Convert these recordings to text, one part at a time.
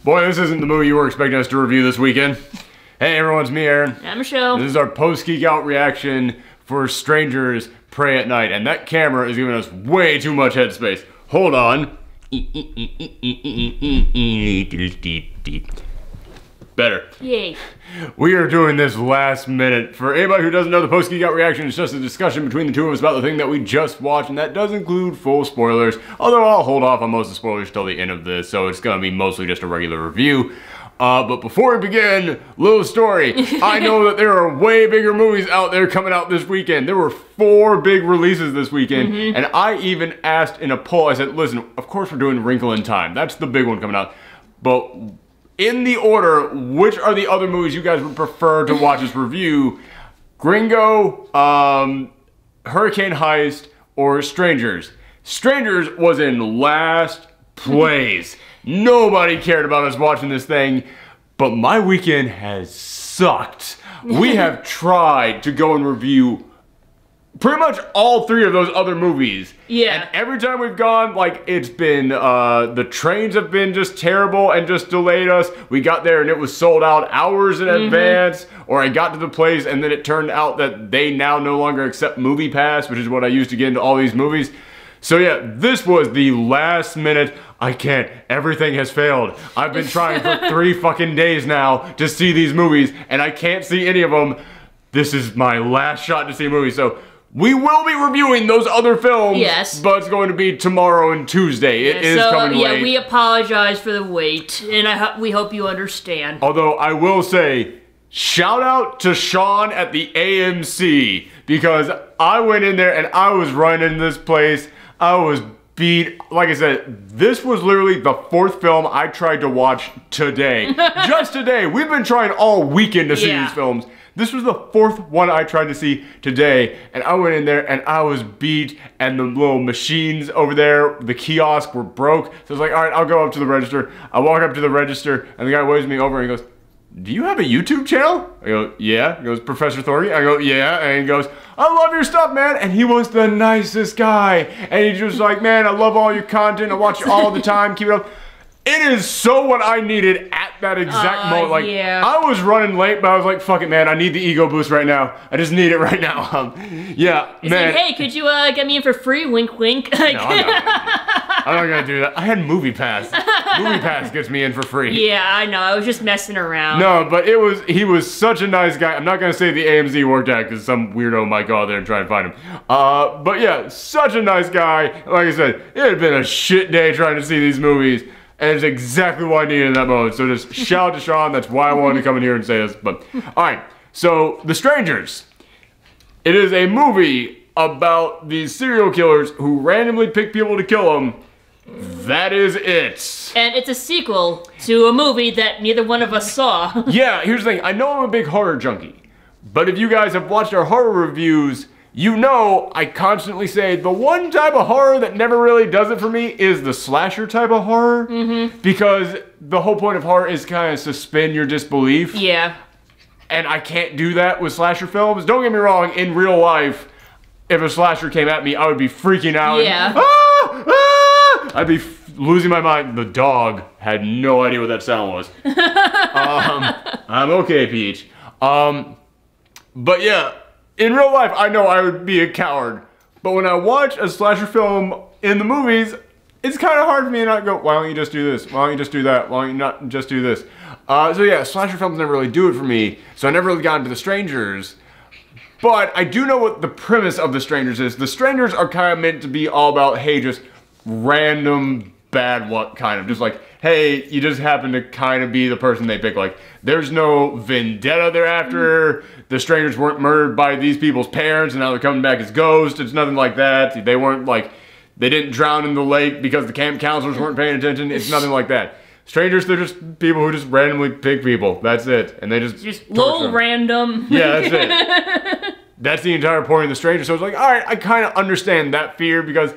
Boy, this isn't the movie you were expecting us to review this weekend. Hey everyone, it's me, Aaron. I'm Michelle. This is our post-Geekout reaction for Strangers Pray at Night, and that camera is giving us way too much headspace. Hold on. Better. Yay. We are doing this last minute. For anybody who doesn't know, the post-Geekout reaction is just a discussion between the two of us about the thing that we just watched, and that does include full spoilers, although I'll hold off on most of the spoilers till the end of this, so it's gonna be mostly just a regular review. But before we begin, little story. I know that there are way bigger movies out there coming out this weekend. There were 4 big releases this weekend, and I even asked in a poll, I said, listen, of course we're doing Wrinkle in Time. That's the big one coming out. But in the order, which are the other movies you guys would prefer to watch this review? Gringo, Hurricane Heist, or Strangers? Strangers was in last place. Nobody cared about us watching this thing, but my weekend has sucked. We have tried to go and review pretty much all 3 of those other movies. Yeah. And every time we've gone, like, it's been, the trains have been just terrible and just delayed us. We got there and it was sold out hours in advance, or I got to the place and then it turned out that they now no longer accept Movie Pass, which is what I used to get into all these movies. So yeah, this was the last minute. I can't. Everything has failed. I've been trying for 3 fucking days now to see these movies, and I can't see any of them. This is my last shot to see a movie, so we will be reviewing those other films. Yes. But it's going to be tomorrow and Tuesday. It is coming late. Yeah, we apologize for the wait, and we hope you understand. Although I will say, shout out to Sean at the AMC, because I went in there and I was running this place. I was beat. Like I said, this was literally the 4th film I tried to watch today. Just today. We've been trying all weekend to see these films. This was the 4th one I tried to see today, and I went in there and I was beat, and the little machines over there, the kiosk, were broke. So I was like, all right, I'll go up to the register. I walk up to the register, and the guy waves me over and he goes, do you have a YouTube channel? I go, yeah. He goes, Professor Thorny? I go, yeah. And he goes, I love your stuff, man. And he was the nicest guy. And he's just like, man, I love all your content. I watch you all the time. Keep it up. It is so what I needed at that exact moment. Like, yeah. I was running late, but I was like, fuck it, man. I need the ego boost right now. I just need it right now. Yeah, It's man. like, hey, could you get me in for free? Wink, wink. No, I'm not gonna do that. I had Movie Pass. Movie Pass gets me in for free. Yeah, I know. I was just messing around. No, but he was such a nice guy. I'm not gonna say the AMZ worked out because some weirdo might go out there and try and find him. But yeah, such a nice guy. Like I said, it had been a shit day trying to see these movies, and it's exactly what I needed in that moment. So just shout out to Sean. That's why I wanted to come in here and say this. But all right, so The Strangers. It is a movie about these serial killers who randomly pick people to kill them. That is it. And it's a sequel to a movie that neither one of us saw. Yeah, here's the thing. I know I'm a big horror junkie, but if you guys have watched our horror reviews, you know I constantly say the one type of horror that never really does it for me is the slasher type of horror. Because the whole point of horror is kind of suspend your disbelief. Yeah. And I can't do that with slasher films. Don't get me wrong, in real life, if a slasher came at me, I would be freaking out. Yeah. And, I'd be losing my mind. The dog had no idea what that sound was. I'm okay, Peach. But yeah, in real life, I know I would be a coward. But when I watch a slasher film in the movies, it's kind of hard for me to not go, why don't you just do this? Why don't you just do that? Why don't you not just do this? So yeah, slasher films never really do it for me. So I never really got into The Strangers. But I do know what the premise of The Strangers is. The Strangers are kind of meant to be all about, hey, just random bad luck, kind of. Just like, hey, you just happen to kind of be the person they pick. Like, there's no vendetta they're after. The strangers weren't murdered by these people's parents and now they're coming back as ghosts. It's nothing like that. They weren't like, they didn't drown in the lake because the camp counselors weren't paying attention. It's nothing like that. Strangers, they're just people who just randomly pick people. That's it. And they just low random. Yeah, that's it. That's the entire point of The Stranger. So it's like, all right, I kind of understand that fear because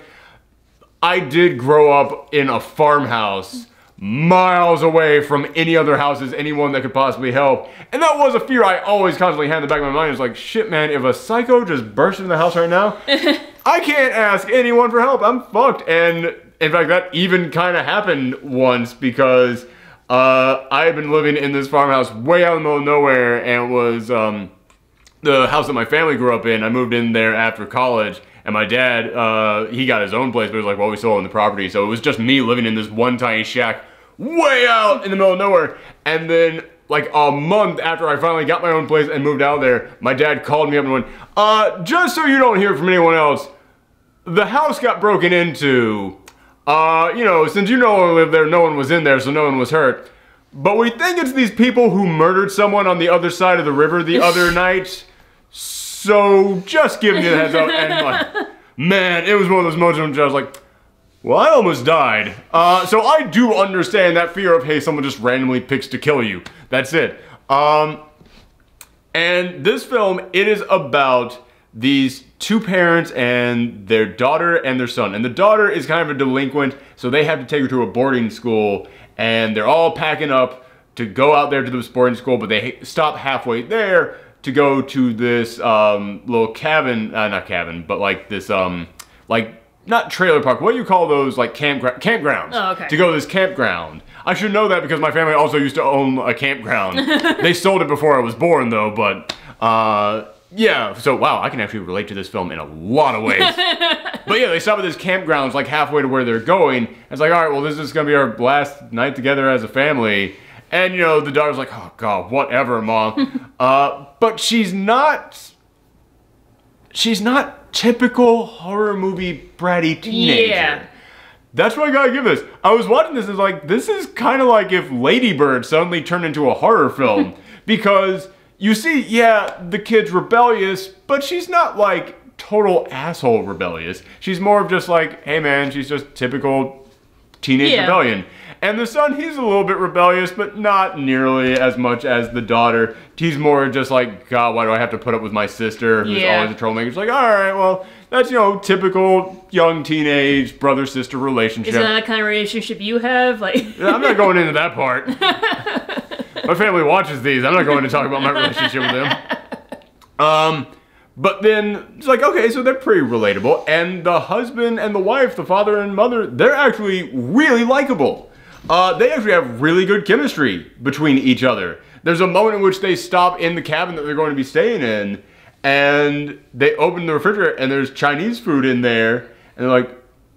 I did grow up in a farmhouse miles away from any other houses, anyone that could possibly help. And that was a fear I always constantly had in the back of my mind. It's like, shit, man, if a psycho just burst into the house right now, I can't ask anyone for help. I'm fucked. And in fact, that even kind of happened once because I had been living in this farmhouse way out in the middle of nowhere, and it was the house that my family grew up in. I moved in there after college, and my dad, he got his own place, but he was like, well, we sold the property. So it was just me living in this one tiny shack way out in the middle of nowhere. And then like a month after I finally got my own place and moved out there, my dad called me up and went, just so you don't hear from anyone else, the house got broken into. You know, since you no one lived there, no one was in there, so no one was hurt. But we think it's these people who murdered someone on the other side of the river the other night. So just giving you the heads up. And like, man, it was one of those moments where I was like, well, I almost died. So I do understand that fear of, hey, someone just randomly picks to kill you. That's it. And this film, it is about these two parents and their daughter and their son. And the daughter is kind of a delinquent, so they have to take her to a boarding school, and they're all packing up to go out there to the boarding school, but they stop halfway there to go to this little cabin, not cabin, but like this, like, not trailer park, what do you call those, like campgrounds? Oh, okay. To go to this campground. I should know that because my family also used to own a campground. They sold it before I was born though, but yeah, so wow, I can actually relate to this film in a lot of ways. But yeah, they stop at this campground, like halfway to where they're going. It's like, all right, well, this is gonna be our last night together as a family. And you know, the daughter's like, oh God, whatever, Mom. But she's not typical horror movie bratty teenager. Yeah. That's what I gotta give this. I was watching this and was like, this is kind of like if Lady Bird suddenly turned into a horror film. Because you see, yeah, the kid's rebellious, but she's not like total asshole rebellious. She's more of just like, hey man, she's just typical teenage rebellion. And the son, he's a little bit rebellious, but not nearly as much as the daughter. He's more just like, God, why do I have to put up with my sister who's always a troublemaker? It's like, all right, well, that's, you know, typical young teenage brother-sister relationship. Is that the kind of relationship you have? Like, I'm not going into that part. My family watches these. I'm not going to talk about my relationship with them. But then it's like, okay, so they're pretty relatable. And the husband and the wife, the father and mother, they're actually really likable. They actually have really good chemistry between each other. There's a moment in which they stop in the cabin that they're going to be staying in, and they open the refrigerator and there's Chinese food in there, and they're like,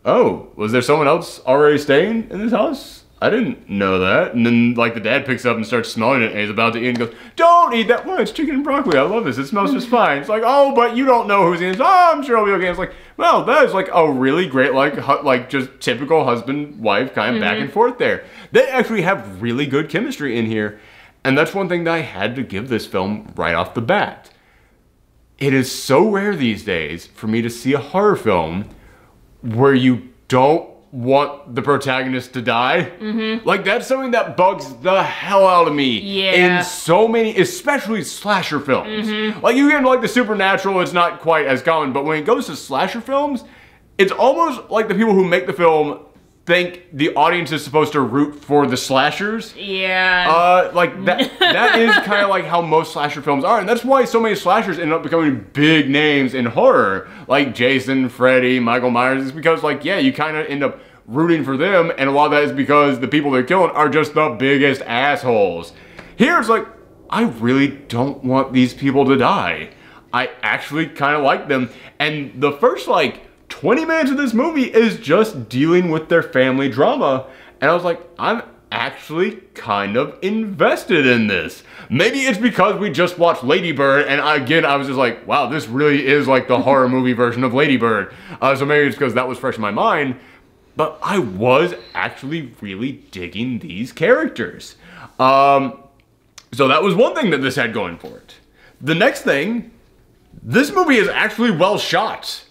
oh, was there someone else already staying in this house? I didn't know that. And then like the dad picks up and starts smelling it and he's about to eat and goes, don't eat that. Well, it's chicken and broccoli. I love this. It smells just fine. It's like, oh, but you don't know who's in it. Oh, I'm sure I'll be okay. It's like, well, that is like a really great, like just typical husband-wife kind of back and forth there. They actually have really good chemistry in here. And that's one thing that I had to give this film right off the bat. It is so rare these days for me to see a horror film where you don't want the protagonist to die. Like, that's something that bugs the hell out of me in so many, especially slasher films. Like, you get into like the supernatural, it's not quite as common, but when it goes to slasher films, it's almost like the people who make the film think the audience is supposed to root for the slashers. Like that is kind of like how most slasher films are, and that's why so many slashers end up becoming big names in horror, like Jason, Freddy, Michael Myers. It's because, like, yeah, you kind of end up rooting for them, and a lot of that is because the people they're killing are just the biggest assholes. Here it's like, I really don't want these people to die. I actually kind of like them, and the first like 20 minutes of this movie is just dealing with their family drama, and I was like, I'm actually kind of invested in this. Maybe it's because we just watched Lady Bird, and again, I was just like, wow, this really is like the horror movie version of Lady Bird. So maybe it's because that was fresh in my mind, but I was actually really digging these characters. So that was one thing that this had going for it. The next thing, this movie is actually well shot.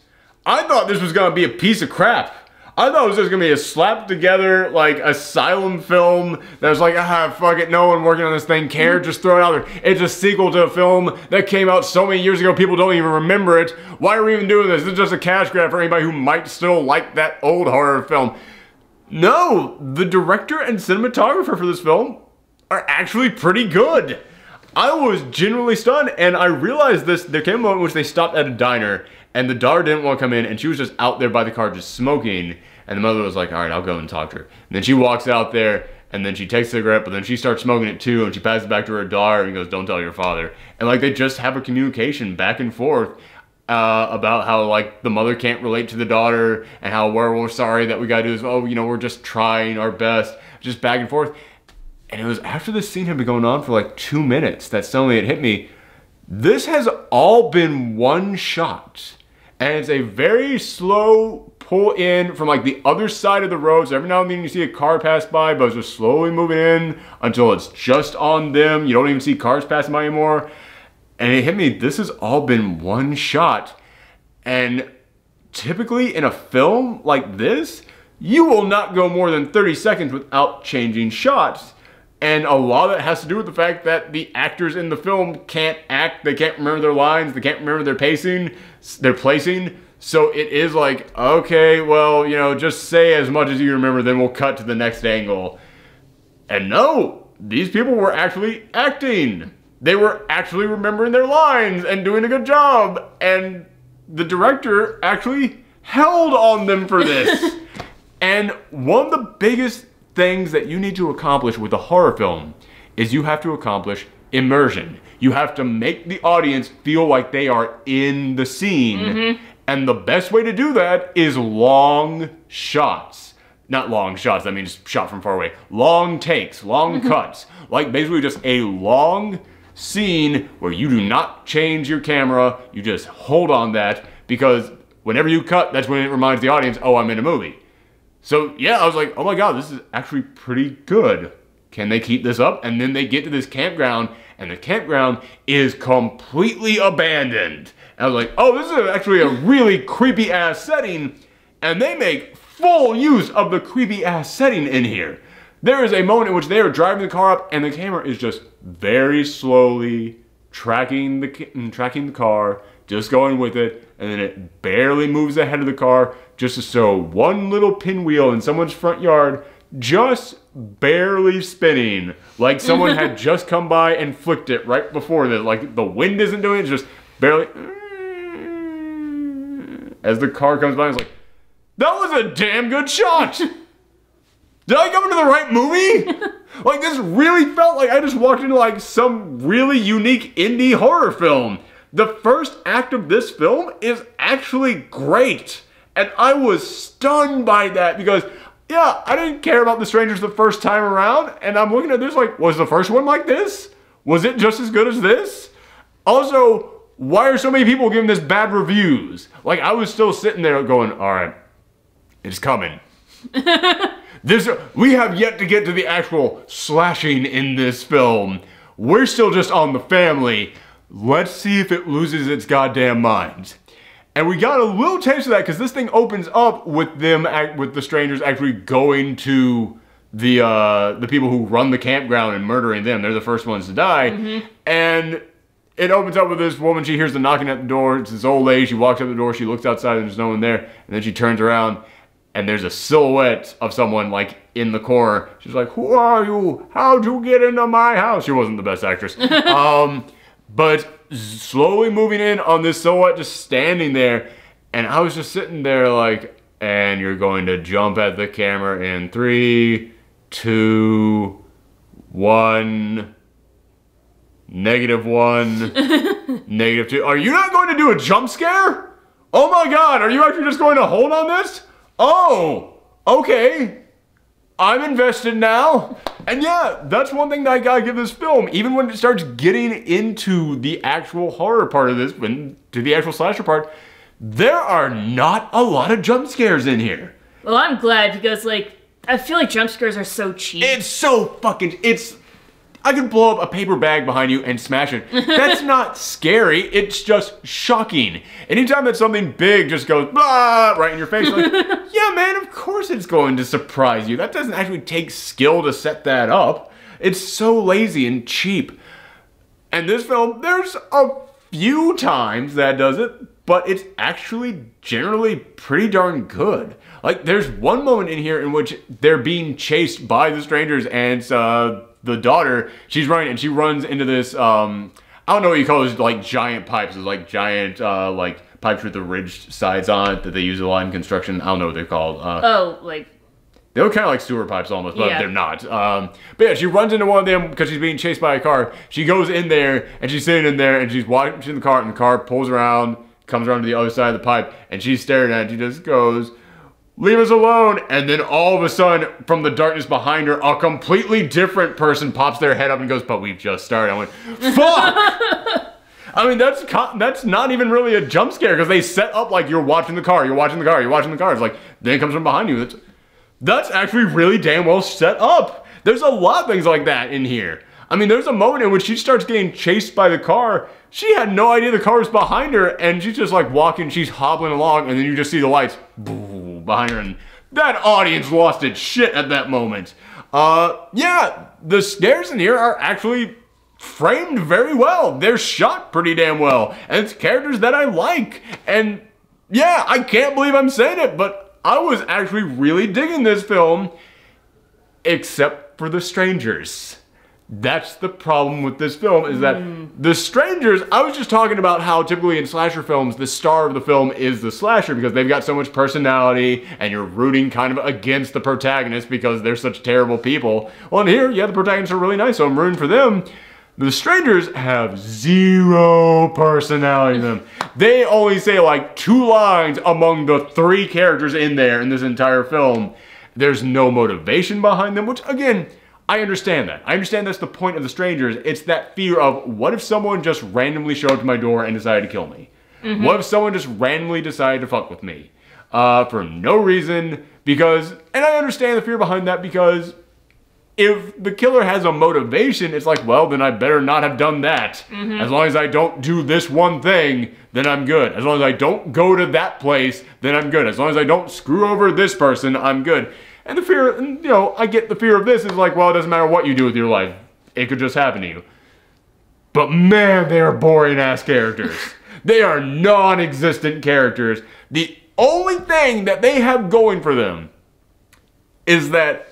I thought this was gonna be a piece of crap. I thought it was just gonna be a slapped together, like, asylum film that was like, fuck it, no one working on this thing cared, just throw it out there. It's a sequel to a film that came out so many years ago, people don't even remember it. Why are we even doing this? This is just a cash grab for anybody who might still like that old horror film. No, the director and cinematographer for this film are actually pretty good. I was genuinely stunned, and I realized this, there came a moment in which they stopped at a diner, and the daughter didn't want to come in, and she was just out there by the car just smoking, and the mother was like, all right, I'll go and talk to her. And then she walks out there, and then she takes a cigarette, but then she starts smoking it too, and she passes it back to her daughter and goes, don't tell your father. And like they just have a communication back and forth about how like the mother can't relate to the daughter, and how we're sorry that we gotta do this. Oh, you know, we're just trying our best, just back and forth. And it was after this scene had been going on for like 2 minutes that suddenly it hit me. This has all been one shot. And it's a very slow pull in from like the other side of the road. So every now and then you see a car pass by, but it's just slowly moving in until it's just on them. You don't even see cars passing by anymore. And it hit me, this has all been one shot. And typically in a film like this, you will not go more than 30 seconds without changing shots. And a lot of it has to do with the fact that the actors in the film can't act, they can't remember their lines, they can't remember their pacing, their placing. So it is like, okay, well, you know, just say as much as you remember, then we'll cut to the next angle. And no, these people were actually acting. They were actually remembering their lines and doing a good job. And the director actually held on them for this. And one of the biggest things that you need to accomplish with a horror film is you have to accomplish immersion. You have to make the audience feel like they are in the scene. And the best way to do that is long shots. Not long shots, that means shot from far away. Long takes, long cuts. Like basically just a long scene where you do not change your camera, you just hold on that, because whenever you cut, that's when it reminds the audience, oh, I'm in a movie. So yeah, I was like, oh my god, this is actually pretty good. Can they keep this up? And then they get to this campground, and the campground is completely abandoned. And I was like, oh, this is actually a really creepy ass setting, and they make full use of the creepy ass setting in here. There is a moment in which they are driving the car up, and the camera is just very slowly tracking the car, just going with it, and then it barely moves ahead of the car, just to show one little pinwheel in someone's front yard, just barely spinning, like someone had just come by and flicked it right before this. Like the wind isn't doing it, it's just barely. As the car comes by, it's like, that was a damn good shot! Did I come into the right movie? Like this really felt like I just walked into like some really unique indie horror film. The first act of this film is actually great. And I was stunned by that because, yeah, I didn't care about The Strangers the first time around. And I'm looking at this like, was the first one like this? Was it just as good as this? Also, why are so many people giving this bad reviews? Like, I was still sitting there going, all right, it's coming. We have yet to get to the actual slashing in this film. We're still just on the family. Let's see if it loses its goddamn mind. And we got a little taste of that because this thing opens up with them, with the strangers actually going to the people who run the campground and murdering them. They're the first ones to die. And it opens up with this woman. She hears the knocking at the door. It's this old lady. She walks up the door. She looks outside and there's no one there. And then she turns around and there's a silhouette of someone like in the corner. She's like, who are you? How'd you get into my house? She wasn't the best actress. But slowly moving in on this silhouette just standing there. And I was just sitting there like, and you're going to jump at the camera in 3, 2, 1, -1, -2. Are you not going to do a jump scare? Oh my god, are you actually just going to hold on this? Oh, okay. I'm invested now. And yeah, that's one thing that I gotta give this film. Even when it starts getting into the actual horror part of this, to the actual slasher part, there are not a lot of jump scares in here. Well, I'm glad because, like, I feel like jump scares are so cheap. It's so fucking, I can blow up a paper bag behind you and smash it. That's not scary, it's just shocking. Anytime that something big just goes blah right in your face, like, yeah man, of course it's going to surprise you. That doesn't actually take skill to set that up. It's so lazy and cheap. And this film, there's a few times that does it, but it's actually generally pretty darn good. Like, there's one moment in here in which they're being chased by the strangers and it's, the daughter, she's running and she runs into this, I don't know what you call those, like giant pipes. It's like giant, like pipes with the ridged sides on it that they use a lot in construction. I don't know what they're called. Oh, like They look kind of like sewer pipes almost, but they're not. But yeah, she runs into one of them because she's being chased by a car. She goes in there, and she's sitting in there, and she's watching the car, and the car pulls around, comes around to the other side of the pipe, and she's staring at it. She just goes, "Leave us alone." And then all of a sudden, from the darkness behind her, a completely different person pops their head up and goes, "But we've just started." I went, fuck! I mean, that's not even really a jump scare, because they set up like you're watching the car, you're watching the car, you're watching the car. It's like, then it comes from behind you. That's actually really damn well set up. There's a lot of things like that in here. I mean, there's a moment in which she starts getting chased by the car. She had no idea the car was behind her, and she's just like walking, she's hobbling along, and then you just see the lights behind her, and that audience lost its shit at that moment. Yeah, the scares in here are actually framed very well. They're shot pretty damn well, and it's characters that I like. And yeah, I can't believe I'm saying it, but I was actually really digging this film, except for the strangers. That's the problem with this film, is that the strangers, I was just talking about how typically in slasher films, the star of the film is the slasher because they've got so much personality and you're rooting kind of against the protagonist because they're such terrible people. Well, in here, yeah, the protagonists are really nice, so I'm rooting for them. The strangers have zero personality in them. They only say like 2 lines among the 3 characters in there in this entire film. There's no motivation behind them, which again, I understand that. I understand that's the point of the strangers. It's that fear of, what if someone just randomly showed up to my door and decided to kill me? What if someone just randomly decided to fuck with me? For no reason, because, and I understand the fear behind that, because if the killer has a motivation, it's like, well, then I better not have done that. As long as I don't do this one thing, then I'm good. As long as I don't go to that place, then I'm good. As long as I don't screw over this person, I'm good. And the fear, you know, I get the fear of this is like, well, it doesn't matter what you do with your life. It could just happen to you. But man, they are boring ass characters. They are non-existent characters. The only thing that they have going for them is that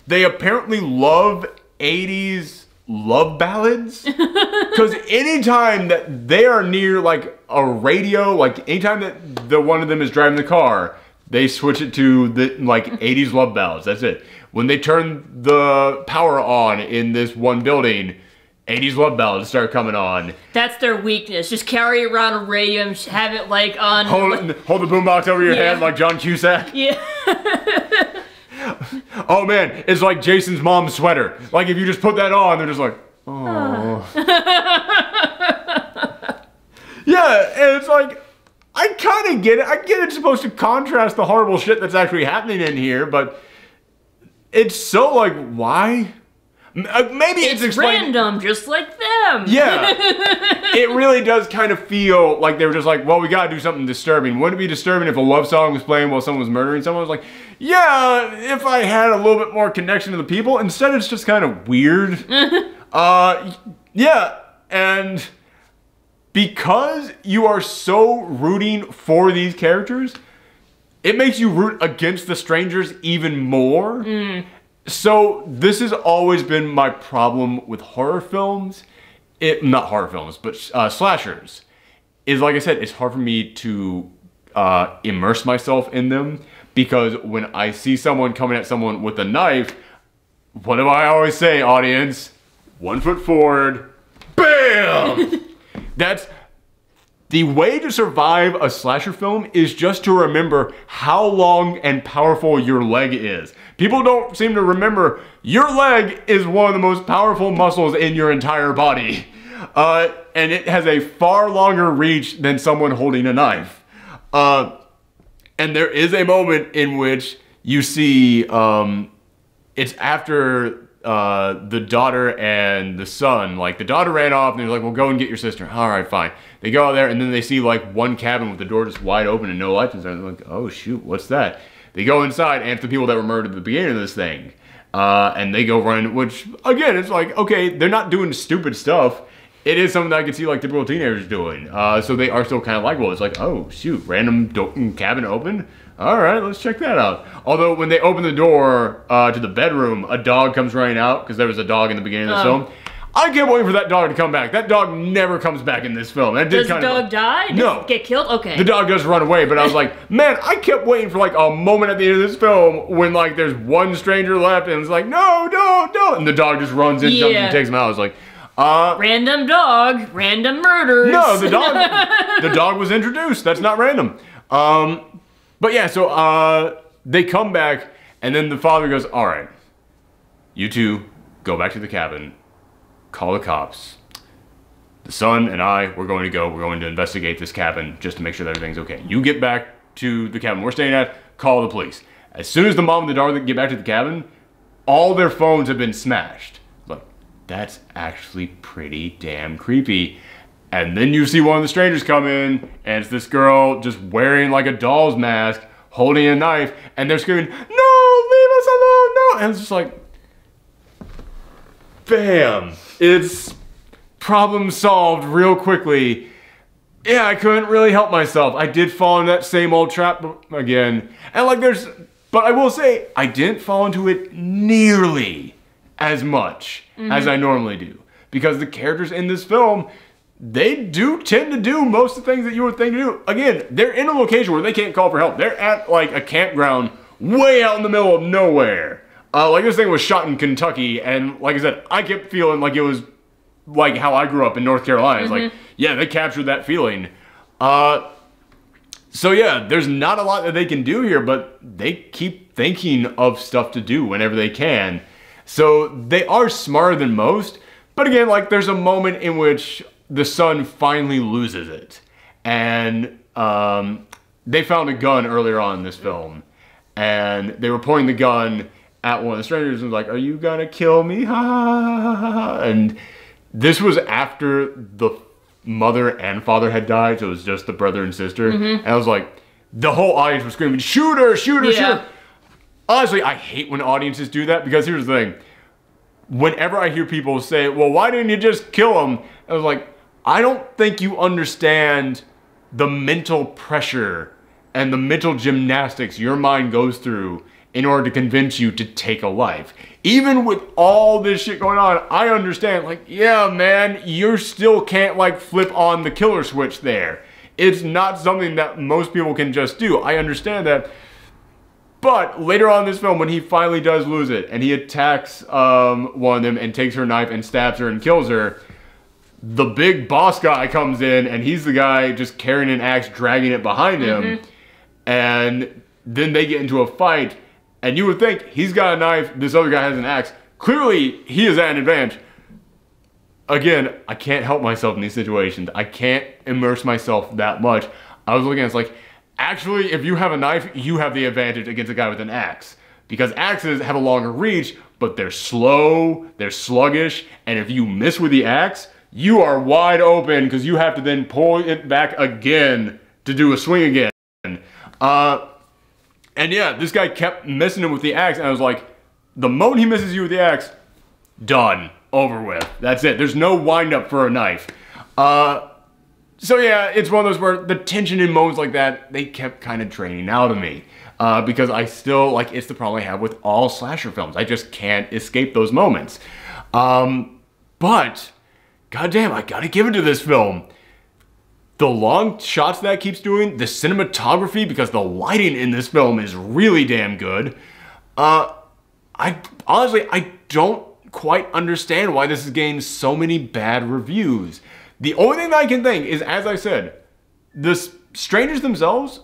they apparently love 80s love ballads. Because anytime that they are near like a radio, like anytime that the one of them is driving the car, they switch it to the like 80s love ballads. That's it. When they turn the power on in this one building, 80s love ballads start coming on. That's their weakness. Just carry around a radio and have it like on. Hold the boombox over your head like John Cusack. Yeah. Oh man, it's like Jason's mom's sweater. Like if you just put that on, they're just like, oh. Yeah, and it's like, I kind of get it. I get it's supposed to contrast the horrible shit that's actually happening in here, but it's so like, why? Maybe it's explained random, just like them. Yeah, it really does kind of feel like they were just like, well, we gotta do something disturbing. Wouldn't it be disturbing if a love song was playing while someone was murdering someone? I was like, yeah, if I had a little bit more connection to the people. Instead, it's just kind of weird. Yeah, and because you are so rooting for these characters, it makes you root against the strangers even more. So this has always been my problem with horror films. Not horror films, but slashers. Is like I said, it's hard for me to immerse myself in them, because when I see someone coming at someone with a knife, what do I always say, audience? 1 foot forward, BAM! That's the way to survive a slasher film, is just to remember how long and powerful your leg is. People don't seem to remember your leg is one of the most powerful muscles in your entire body. And it has a far longer reach than someone holding a knife. And there is a moment in which you see, it's after the daughter and the son. Like, the daughter ran off and they're like, well, go and get your sister. All right, fine. They go out there and then they see like one cabin with the door just wide open and no lights inside. They're like, oh shoot, what's that? They go inside and it's the people that were murdered at the beginning of this thing. And they go run, which again, it's like, okay, they're not doing stupid stuff. It is something that I can see like typical teenagers doing. So they are still kind of likable. It's like, oh shoot, random cabin open. All right, let's check that out. Although when they open the door to the bedroom, a dog comes running out, because there was a dog in the beginning of the film. I kept waiting for that dog to come back. That dog never comes back in this film. That Does the dog die? Does No. it get killed? Okay. The dog does run away, but I was like, man, I kept waiting for like a moment at the end of this film when like there's one stranger left and it's like, no, don't. And the dog just runs in, jumps and takes him out. I was like, random dog, random murders. no, the dog was introduced. That's not random. But yeah, so they come back and then the father goes, all right, you two go back to the cabin, call the cops. The son and I, we're going to investigate this cabin just to make sure that everything's okay. You get back to the cabin we're staying at, call the police. As soon as the mom and the daughter get back to the cabin, all their phones have been smashed. Like, that's actually pretty damn creepy. And then you see one of the strangers come in, and it's this girl just wearing like a doll's mask, holding a knife, and they're screaming, no, leave us alone, no. And it's just like, bam. It's problem solved real quickly. Yeah, I couldn't really help myself. I did fall into that same old trap again. And like but I will say, I didn't fall into it nearly as much as I normally do. Because the characters in this film, they do tend to do most of the things that you would think to do. Again, they're in a location where they can't call for help. They're at like a campground way out in the middle of nowhere. Like this thing was shot in Kentucky, and like I said, I kept feeling like it was like how I grew up in North Carolina. It's like, yeah, they captured that feeling. So yeah, there's not a lot that they can do here, but they keep thinking of stuff to do whenever they can. So they are smarter than most, but again, like there's a moment in which the son finally loses it. And they found a gun earlier on in this film, and they were pointing the gun at one of the strangers and was like, are you gonna kill me? Ha ha ha ha ha. And this was after the mother and father had died, so it was just the brother and sister. And I was like, the whole audience was screaming, shoot her, shoot her, shoot her. Honestly, I hate when audiences do that, because here's the thing. Whenever I hear people say, well, why didn't you just kill him? I was like, I don't think you understand the mental pressure and the mental gymnastics your mind goes through in order to convince you to take a life. Even with all this shit going on, I understand, like, yeah, man, you still can't, like, flip on the killer switch there. It's not something that most people can just do. I understand that. But later on in this film, when he finally does lose it, and he attacks one of them and takes her knife and stabs her and kills her, the big boss guy comes in, and he's the guy just carrying an axe, dragging it behind him. And then they get into a fight. And you would think, he's got a knife, this other guy has an axe. Clearly, he is at an advantage. Again, I can't help myself in these situations. I can't immerse myself that much. I was looking at it, it's like, actually, if you have a knife, you have the advantage against a guy with an axe. Because axes have a longer reach, but they're slow, they're sluggish, and if you miss with the axe, you are wide open, because you have to then pull it back again to do a swing again. And yeah, this guy kept missing him with the axe, and I was like, the moment he misses you with the axe, done, over with. That's it. There's no wind up for a knife. So yeah, it's one of those where the tension in moments like that, they kept kind of draining out of me. Because I still, like, it's the problem I have with all slasher films. I just can't escape those moments. But, goddamn, I gotta give it to this film. The long shots that keeps doing, the cinematography, because the lighting in this film is really damn good. Honestly, I don't quite understand why this is getting so many bad reviews. The only thing that I can think is, as I said, the strangers themselves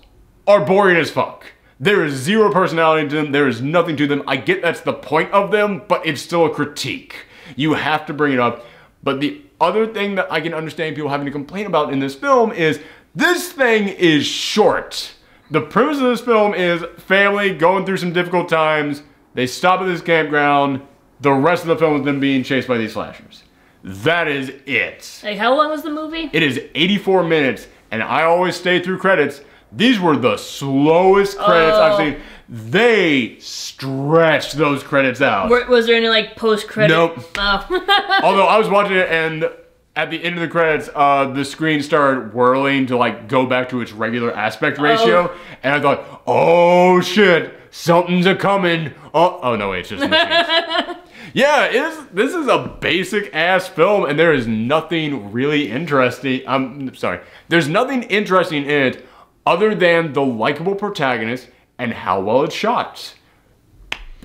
are boring as fuck. There is zero personality to them, there is nothing to them. I get that's the point of them, but it's still a critique. You have to bring it up. But the other thing that I can understand people having to complain about in this film is this thing is short. The premise of this film is family going through some difficult times. They stop at this campground. The rest of the film is them being chased by these slashers. That is it. Like, how long was the movie? It is 84 minutes, and I always stay through credits. These were the slowest credits I've seen. They stretched those credits out. Was there any, like, post-credit? Nope. Oh. Although I was watching it, and at the end of the credits, the screen started whirling to, like, go back to its regular aspect ratio. And I thought, oh shit, something's a-coming. Oh no, wait, it's just in the Yeah, this is a basic ass film, and there is nothing really interesting. I'm sorry. There's nothing interesting in it other than the likable protagonist and how well it's shot.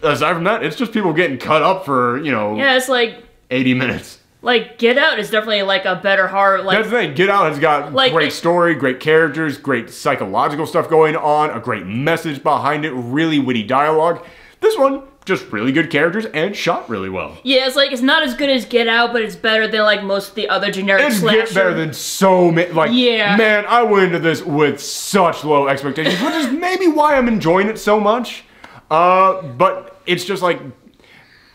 Aside from that, it's just people getting cut up for, you know, yeah, it's like 80 minutes. Like Get Out is definitely like a better horror. Like, that's the thing. Get Out has got like, great story, great characters, great psychological stuff going on, a great message behind it, really witty dialogue. This one, just really good characters and shot really well. Yeah, it's like, it's not as good as Get Out, but it's better than like most of the other generic slasher. It's better than so many, like, yeah. Man, I went into this with such low expectations, which is maybe why I'm enjoying it so much. But it's just like,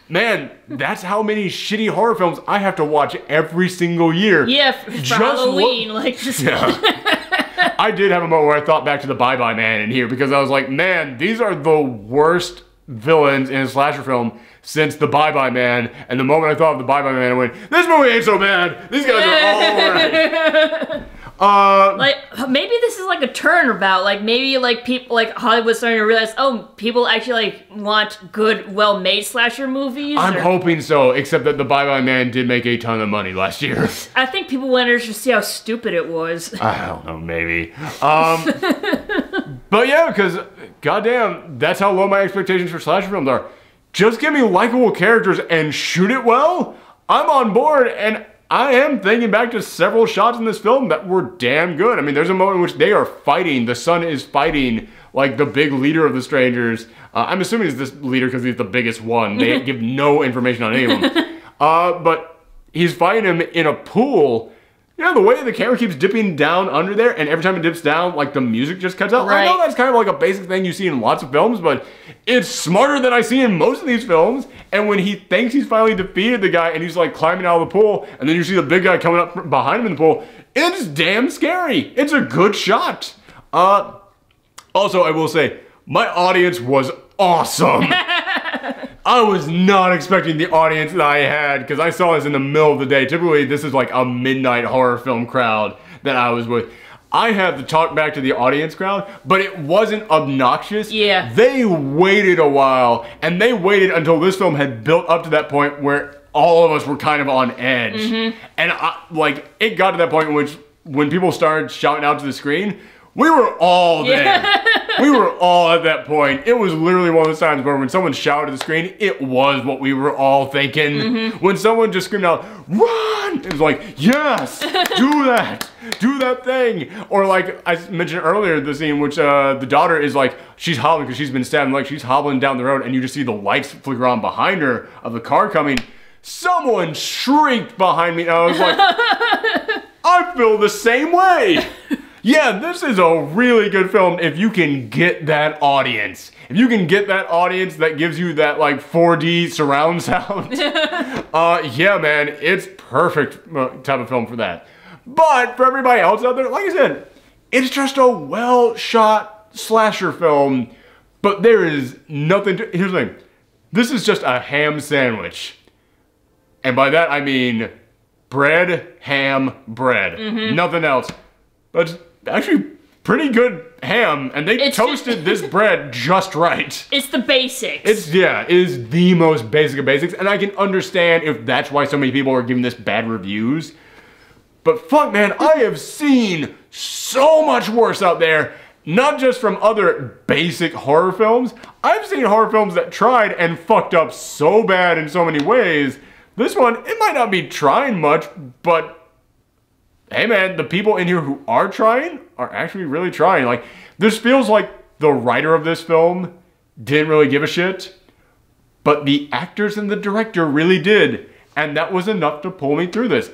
man, that's how many shitty horror films I have to watch every single year. Yeah, for Halloween, like just... Yeah. I did have a moment where I thought back to the Bye Bye Man in here because I was like, man, these are the worst villains in a slasher film since the Bye Bye Man. And the moment I thought of the Bye Bye Man, I went, this movie ain't so bad. These guys are all right. Like, maybe this is like a turnabout. Like, maybe like people, like Hollywood's starting to realize, oh, people actually like want good, well-made slasher movies. I'm hoping so, except that the Bye Bye Man did make a ton of money last year. I think people wanted to see how stupid it was. I don't know, maybe. But yeah, because goddamn, that's how low my expectations for slasher films are. Just give me likable characters and shoot it well. I'm on board, and I am thinking back to several shots in this film that were damn good. I mean, there's a moment in which they are fighting. The son is fighting, like, the big leader of the strangers. I'm assuming he's this leader because he's the biggest one. They give no information on any of them. But he's fighting him in a pool. You know, the way the camera keeps dipping down under there, and every time it dips down, like, the music just cuts out. Right. I know that's kind of like a basic thing you see in lots of films, but it's smarter than I see in most of these films. And when he thinks he's finally defeated the guy, and he's, like, climbing out of the pool, and then you see the big guy coming up behind him in the pool, it's damn scary. It's a good shot. Also, I will say, my audience was awesome. I was not expecting the audience that I had, because I saw this in the middle of the day. Typically, this is like a midnight horror film crowd that I was with. I had to talk back to the audience crowd, but it wasn't obnoxious. Yeah. They waited a while, and they waited until this film had built up to that point where all of us were kind of on edge. Mm-hmm. And it got to that point in which, when people started shouting out to the screen, we were all there. Yeah. We were all at that point. It was literally one of those times where when someone shouted at the screen, it was what we were all thinking. Mm-hmm. When someone just screamed out, run! It was like, yes, do that. Do that thing. Or like I mentioned earlier, the scene in which the daughter is like, she's hobbling because she's been stabbed. Like, she's hobbling down the road and you just see the lights flicker on behind her of the car coming. Someone shrieked behind me and I was like, I feel the same way. Yeah, this is a really good film if you can get that audience. If you can get that audience that gives you that, like, 4D surround sound. Yeah, man, it's perfect type of film for that. But for everybody else out there, like I said, it's just a well-shot slasher film, but there is nothing to... Here's the thing. This is just a ham sandwich. And by that, I mean bread, ham, bread. Mm-hmm. Nothing else. But it's actually pretty good ham, and they toasted this bread just right. It's the basics. It is the most basic of basics, and I can understand if that's why so many people are giving this bad reviews. But fuck, man, I have seen so much worse out there, not just from other basic horror films. I've seen horror films that tried and fucked up so bad in so many ways. This one, it might not be trying much, but hey man, the people in here who are trying are actually really trying. Like, this feels like the writer of this film didn't really give a shit, but the actors and the director really did, and that was enough to pull me through this.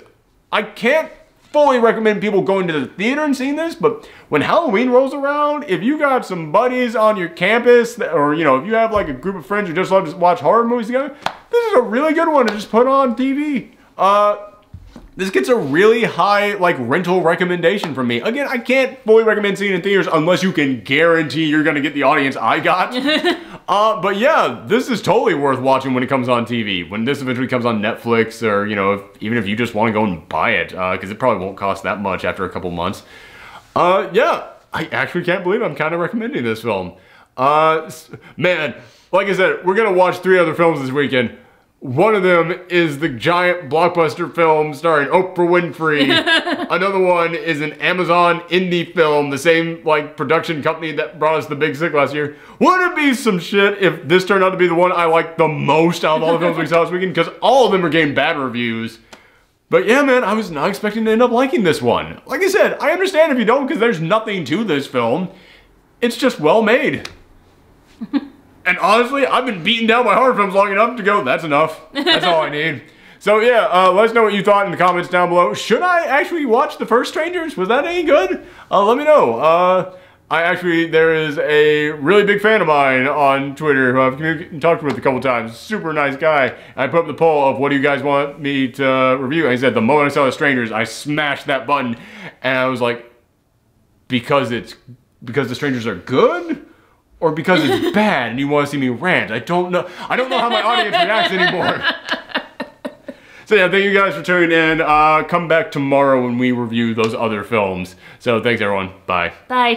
I can't fully recommend people going to the theater and seeing this, but when Halloween rolls around, if you got some buddies on your campus, or, you know, if you have like a group of friends who just love to watch horror movies together, this is a really good one to just put on TV. This gets a really high, like, rental recommendation from me. Again, I can't fully recommend seeing it in theaters unless you can guarantee you're gonna get the audience I got. But yeah, this is totally worth watching when it comes on TV. When this eventually comes on Netflix, or, you know, even if you just want to go and buy it, because it probably won't cost that much after a couple months. Yeah, I actually can't believe I'm kind of recommending this film. Man, like I said, we're gonna watch 3 other films this weekend. One of them is the giant blockbuster film starring Oprah Winfrey. Another one is an Amazon indie film, the same like production company that brought us The Big Sick last year. Wouldn't it be some shit if this turned out to be the one I liked the most out of all the films we saw this weekend? Because all of them are getting bad reviews. But yeah, man, I was not expecting to end up liking this one. Like I said, I understand if you don't, because there's nothing to this film. It's just well made. And honestly, I've been beaten down by horror films long enough to go, that's enough. That's all I need. So yeah, let us know what you thought in the comments down below. Should I actually watch The First Strangers? Was that any good? Let me know. There is a really big fan of mine on Twitter who I've talked with a couple times. Super nice guy. I put up the poll of what do you guys want me to review? And he said the moment I saw The Strangers, I smashed that button. And I was like, because The Strangers are good? Or because it's bad and you want to see me rant? I don't know how my audience reacts anymore. So yeah, thank you guys for tuning in. Come back tomorrow when we review those other films. So thanks everyone. Bye. Bye.